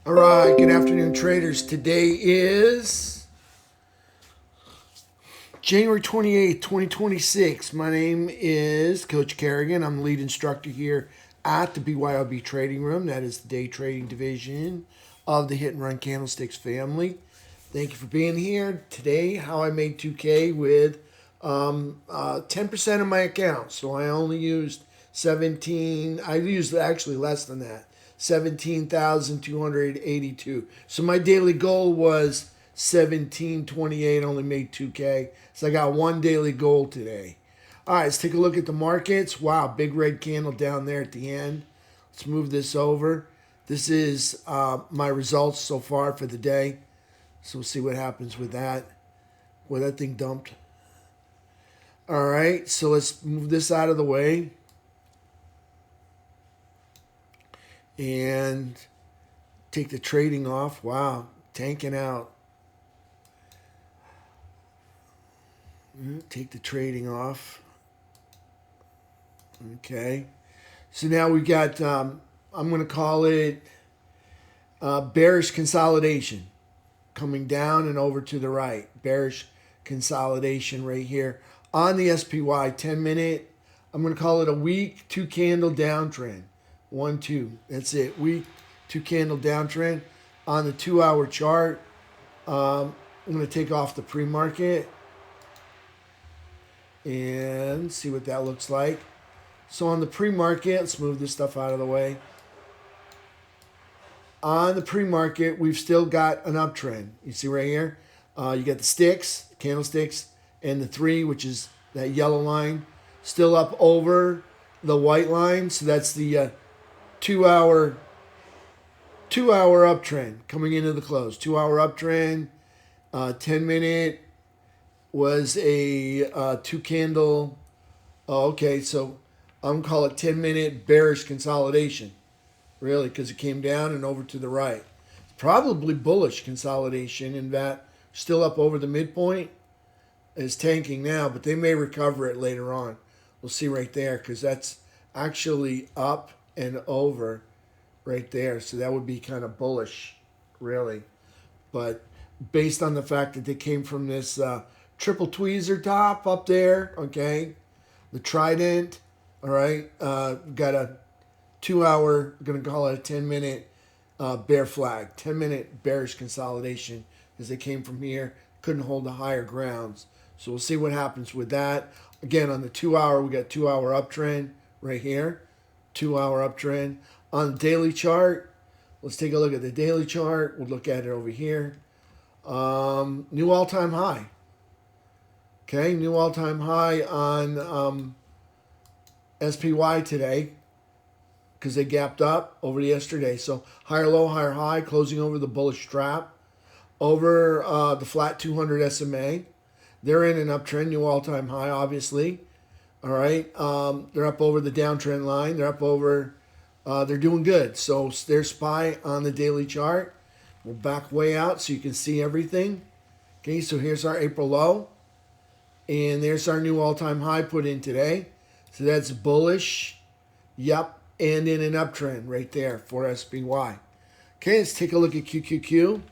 All right, good afternoon, traders. Today is January 28th, 2026. My name is Coach Carignan. I'm the lead instructor here at the BYOB Trading Room. That is the day trading division of the Hit and Run Candlesticks family. Thank you for being here. Today, how I made 2K with 10% of my account. So I only used 17. I used actually less than that. 17,282. So my daily goal was 1728, only made 2K. So I got one daily goal today. All right, let's take a look at the markets. Wow, big red candle down there at the end. Let's move this over. This is my results so far for the day. So we'll see what happens with that. Boy, that thing dumped. All right, so let's move this out of the way. And take the trading off. Wow, tanking out. Take the trading off. Okay. So now we got, I'm going to call it bearish consolidation. Coming down and over to the right. Bearish consolidation right here. On the SPY 10 minute, I'm going to call it a weak 2-candle downtrend. 1, 2. That's it. Weak 2-candle downtrend. On the 2-hour chart, I'm going to take off the pre-market and see what that looks like. So on the pre-market, let's move this stuff out of the way. On the pre-market, we've still got an uptrend. You see right here? You got the sticks, candlesticks, and the 3, which is that yellow line, still up over the white line. So that's the 2-hour uptrend coming into the close. 2-hour uptrend. 10 minute was a 2-candle. Oh, okay, so I'm gonna call it 10 minute bearish consolidation. Really, because it came down and over to the right. Probably bullish consolidation in that still up over the midpoint. Is tanking now, but they may recover it later on. We'll see right there because that's actually up and over right there. So that would be kind of bullish, really. But based on the fact that they came from this triple tweezer top up there, okay, the trident, all right, got a 2-hour, going to call it a 10-minute bear flag, 10-minute bearish consolidation because they came from here, couldn't hold the higher grounds. So we'll see what happens with that. Again, on the 2-hour, we got 2-hour uptrend right here, 2-hour uptrend. On the daily chart, let's take a look at the daily chart. We'll look at it over here. New all-time high. Okay, new all-time high on SPY today because they gapped up over yesterday. So higher low, higher high, closing over the bullish trap. Over the flat 200 SMA. They're in an uptrend, new all-time high, obviously. All right. They're up over the downtrend line. They're up over, they're doing good. So there's SPY on the daily chart. We'll back way out so you can see everything. Okay, so here's our April low. And there's our new all-time high put in today. So that's bullish. Yep. And in an uptrend right there for SPY. Okay, let's take a look at QQQ.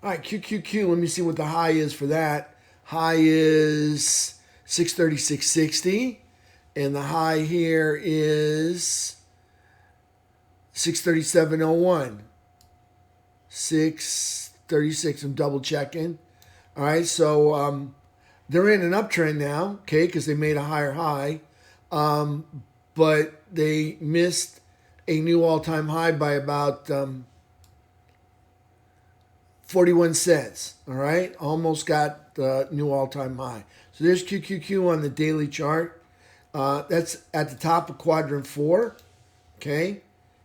All right, QQQ, let me see what the high is for that. High is 636.60. And the high here is 637.01. 636, I'm double checking. All right, so they're in an uptrend now, okay, because they made a higher high. But they missed a new all-time high by about 41 cents, all right? Almost got the new all-time high. So there's QQQ on the daily chart. That's at the top of quadrant 4, okay? You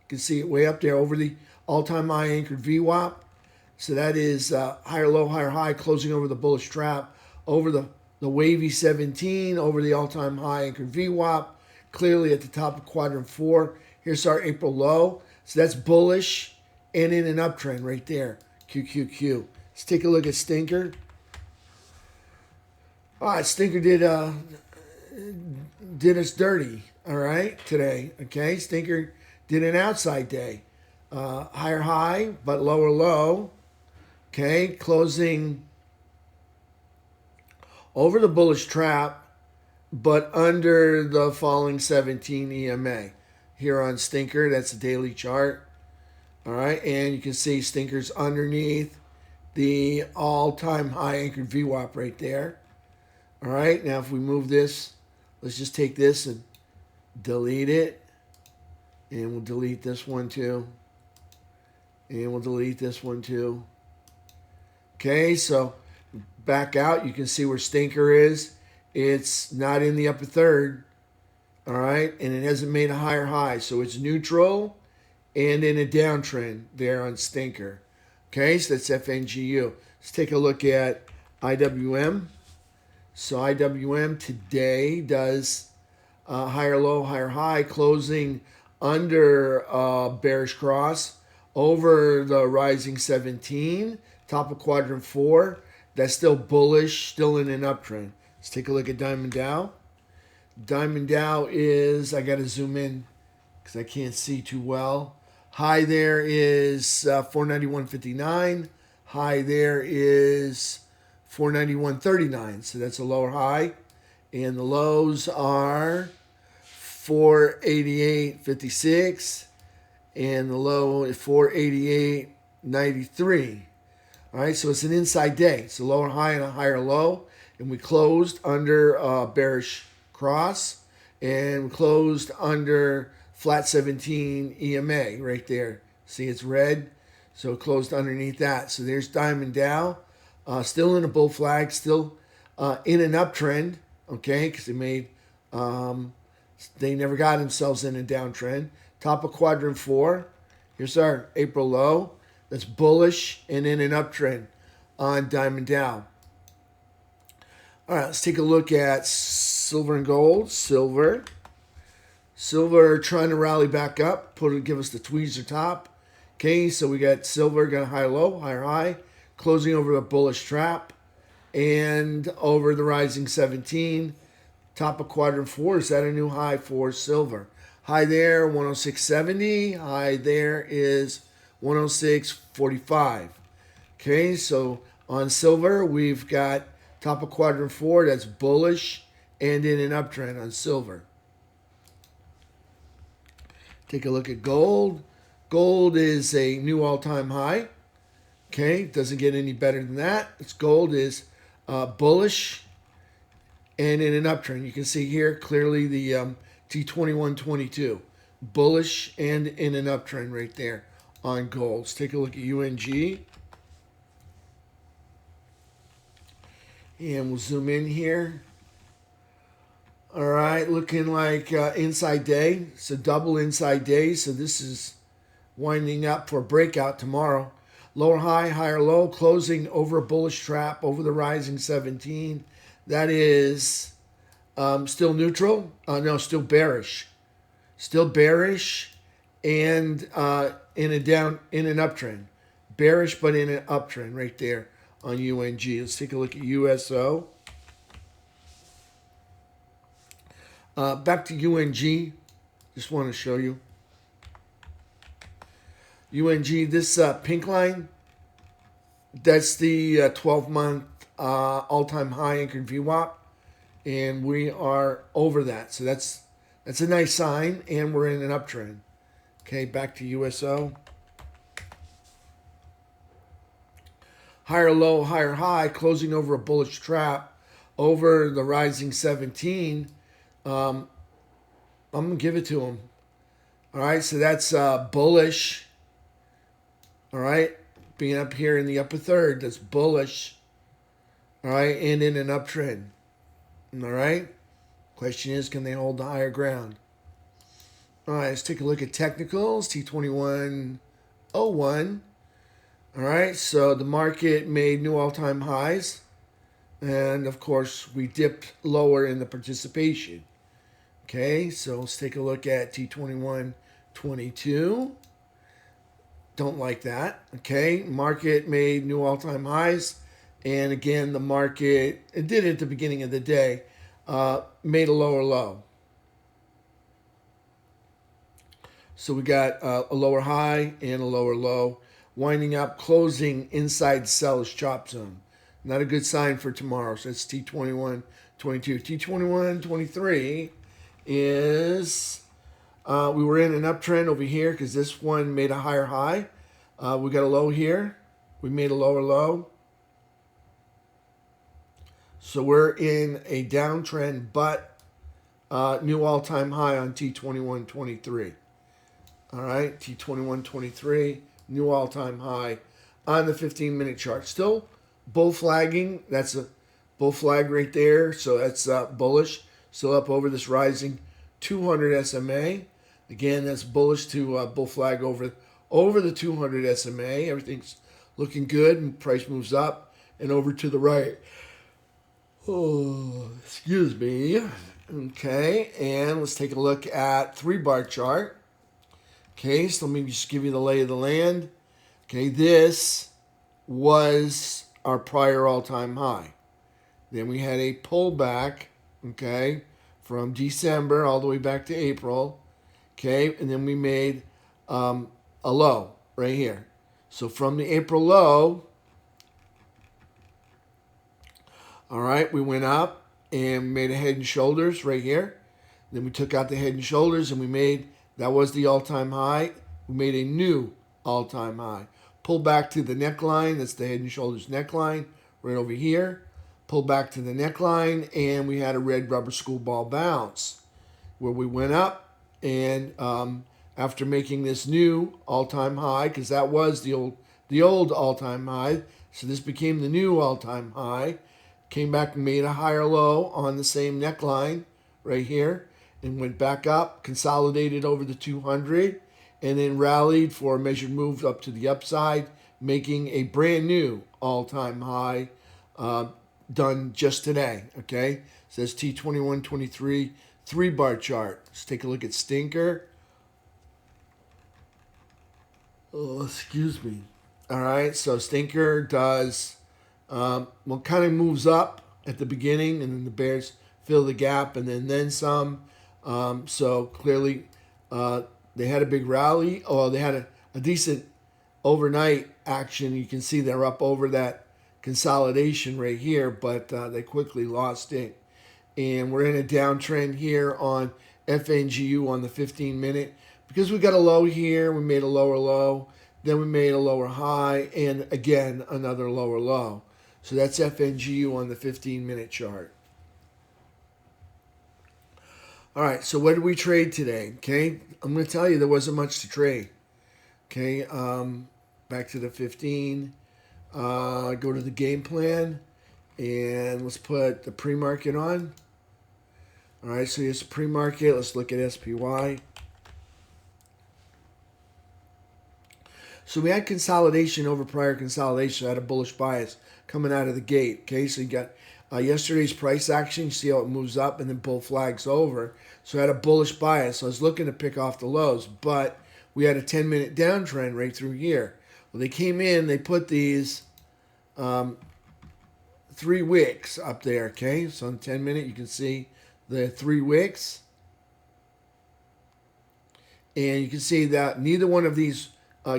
can see it way up there over the all-time high anchored VWAP. So that is higher low, higher high, closing over the bullish trap, over the wavy 17, over the all-time high anchored VWAP, clearly at the top of quadrant 4. Here's our April low. So that's bullish and in an uptrend right there. QQQ. Let's take a look at Stinker. All right, Stinker did us dirty. All right, today. Okay, Stinker did an outside day. Higher high, but lower low. Okay, closing over the bullish trap, but under the falling 17 EMA. Here on Stinker, that's a daily chart. All right, and you can see Stinker's underneath the all-time high anchored VWAP right there. All right, now if we move this, let's just take this and delete it. And we'll delete this one too. And we'll delete this one too. Okay, so back out. You can see where Stinker is. It's not in the upper third. All right, and it hasn't made a higher high. So it's neutral and in a downtrend there on Stinker. Okay, so that's FNGU. Let's take a look at IWM. So IWM today does higher low, higher high, closing under bearish cross over the rising 17, top of quadrant 4. That's still bullish, still in an uptrend. Let's take a look at Diamond Dow. Diamond Dow is, I got to zoom in because I can't see too well. High there is 491.59. High there is 491.39. So that's a lower high. And the lows are 488.56. And the low is 488.93. All right, so it's an inside day. It's a lower high and a higher low. And we closed under a bearish cross. And we closed under flat 17 EMA right there. See, it's red. So it closed underneath that. So there's Diamond Dow. Still in a bull flag. Still in an uptrend. Okay, because they never got themselves in a downtrend. Top of quadrant 4. Here's our April low. That's bullish and in an uptrend on Diamond Dow. All right, let's take a look at silver and gold. Silver trying to rally back up, give us the tweezer top. Okay, so we got silver, got a higher low, higher high, closing over the bullish trap and over the rising 17. Top of quadrant 4, is that a new high for silver? High there, 106.70. High there is 106.45. Okay, so on silver, we've got top of quadrant 4, that's bullish and in an uptrend on silver. Take a look at gold. Gold is a new all-time high. Okay, doesn't get any better than that. Gold is bullish and in an uptrend. You can see here clearly the T2122. Bullish and in an uptrend right there on gold. Let's take a look at UNG. And we'll zoom in here. All right, looking like inside day. It's a double inside day, so this is winding up for a breakout tomorrow. Lower high, higher low, closing over a bullish trap, over the rising 17. That is still neutral. No, still bearish. Still bearish and in an uptrend. Bearish, but in an uptrend right there on UNG. Let's take a look at USO. Back to UNG. Just want to show you. UNG, this pink line, that's the 12-month all-time high anchored VWAP, and we are over that. So that's a nice sign, and we're in an uptrend. Okay, back to USO. Higher low, higher high, closing over a bullish trap over the rising 17. I'm going to give it to him. All right, so that's bullish. All right, being up here in the upper third, that's bullish. All right, and in an uptrend. All right, question is, can they hold the higher ground? All right, let's take a look at technicals, T2101. All right, so the market made new all-time highs. And, of course, we dipped lower in the participation. Okay, so let's take a look at T2122. Don't like that. Okay, market made new all-time highs. And, again, the market, it did at the beginning of the day, made a lower low. So we got a lower high and a lower low, winding up closing inside seller's chop zone. Not a good sign for tomorrow. So it's T21.22. T21.23 is we were in an uptrend over here because this one made a higher high. We got a low here. We made a lower low. So we're in a downtrend, but new all-time high on T21.23. All right, T21.23, new all-time high on the 15-minute chart. Still bull flagging. That's a bull flag right there. So that's bullish. Still up over this rising 200 SMA. Again, that's bullish to bull flag over the 200 SMA. Everything's looking good, and price moves up and over to the right. Oh, excuse me. Okay, and let's take a look at 3-bar chart. Okay, so let me just give you the lay of the land. Okay, this was our prior all-time high. Then we had a pullback, okay, from December all the way back to April. Okay, and then we made a low right here. So from the April low, all right, we went up and made a head and shoulders right here. Then we took out the head and shoulders and we made, that was the all-time high. We made a new all-time high. Pull back to the neckline, that's the head and shoulders neckline right over here. Pull back to the neckline and we had a red rubber school ball bounce where we went up and after making this new all-time high, because that was the old all-time high, so this became the new all-time high. Came back and made a higher low on the same neckline right here and went back up, consolidated over the 200, and then rallied for a measured move up to the upside, making a brand new all-time high done just today, okay? It says T21.23 3-bar chart. Let's take a look at Stinker. Oh, excuse me. All right, so Stinker does... well, kind of moves up at the beginning, and then the bears fill the gap, and then some. So clearly, they had a big rally. Oh, they had a decent overnight action. You can see they're up over that consolidation right here, but they quickly lost it. And we're in a downtrend here on FNGU on the 15-minute. Because we got a low here, we made a lower low. Then we made a lower high, and again, another lower low. So that's FNGU on the 15-minute chart. All right, so what did we trade today? Okay, I'm going to tell you there wasn't much to trade. Okay, back to the 15. Go to the game plan, and let's put the pre-market on. All right, so here's the pre-market. Let's look at SPY. So we had consolidation over prior consolidation. I had a bullish bias coming out of the gate. Okay, so you got yesterday's price action. You see how it moves up and then bull flags over. So I had a bullish bias. So I was looking to pick off the lows, but we had a 10-minute downtrend right through here. Well, they came in. They put these 3 wicks up there. Okay, so on 10-minute you can see the 3 wicks, and you can see that neither one of these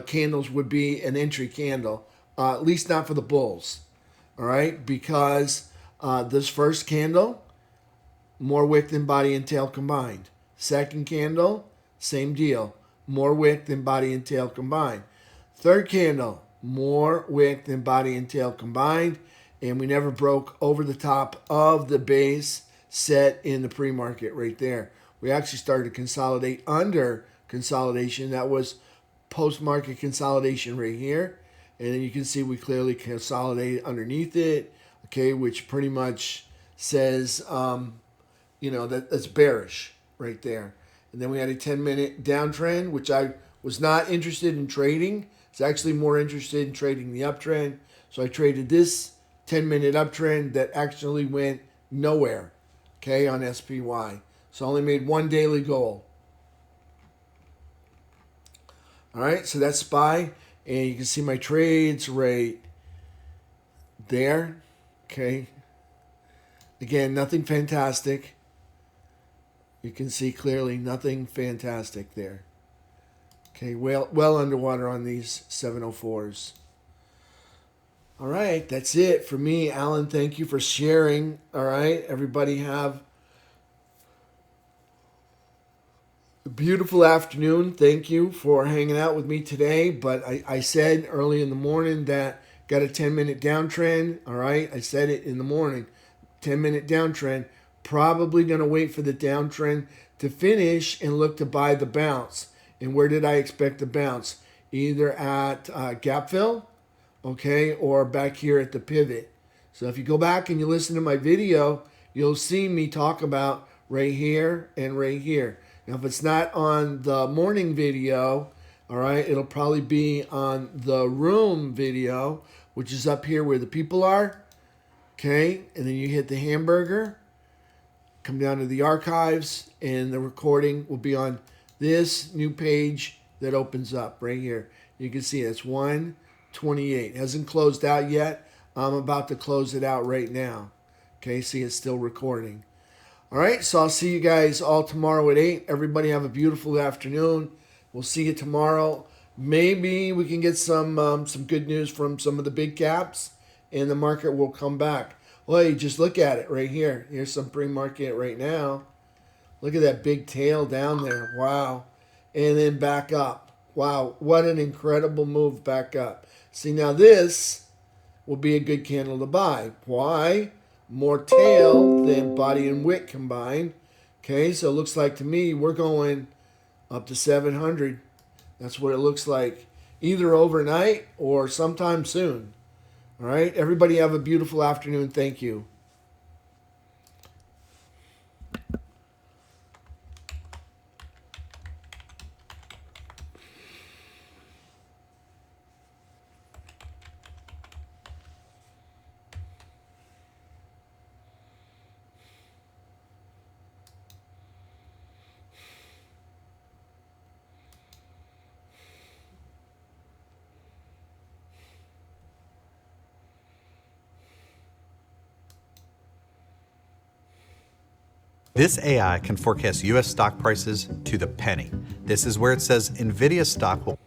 candles would be an entry candle, at least not for the bulls. All right, because this first candle, more wick than body and tail combined. Second candle, same deal, more wick than body and tail combined. Third candle, more wick than body and tail combined, and we never broke over the top of the base set in the pre-market right there. We actually started to consolidate under consolidation. That was post-market consolidation right here, and then you can see we clearly consolidated underneath it, okay, which pretty much says that's bearish right there. And then we had a 10-minute downtrend, which I was not interested in trading. It's actually more interested in trading the uptrend, so I traded this 10-minute uptrend that actually went nowhere, okay, on SPY. So I only made one daily goal. All right, so that's SPY, and you can see my trades right there. Okay. Again, nothing fantastic. You can see clearly nothing fantastic there. Okay, well underwater on these 704s. All right, that's it for me. Alan, thank you for sharing. All right, everybody have a beautiful afternoon. Thank you for hanging out with me today. But I said early in the morning that got a 10-minute downtrend. All right, I said it in the morning. 10-minute downtrend. Probably going to wait for the downtrend to finish and look to buy the bounce. And where did I expect the bounce? Either at gap fill, okay, or back here at the pivot. So if you go back and you listen to my video, you'll see me talk about right here and right here. Now, if it's not on the morning video, all right, it'll probably be on the room video, which is up here where the people are, okay? And then you hit the hamburger, come down to the archives, and the recording will be on this new page that opens up right here. You can see it's 1:28. It hasn't closed out yet. I'm about to close it out right now. Okay, see it's still recording. All right, so I'll see you guys all tomorrow at 8. Everybody have a beautiful afternoon. We'll see you tomorrow. Maybe we can get some good news from some of the big caps, and the market will come back. Well, you just look at it right here. Here's some pre-market right now. Look at that big tail down there. Wow. And then back up. Wow, what an incredible move back up. See, now this will be a good candle to buy. Why? More tail than body and wick combined. Okay, so it looks like to me we're going up to 700. That's what it looks like. Either overnight or sometime soon. All right, everybody have a beautiful afternoon. Thank you. This AI can forecast US stock prices to the penny. This is where it says NVIDIA stock will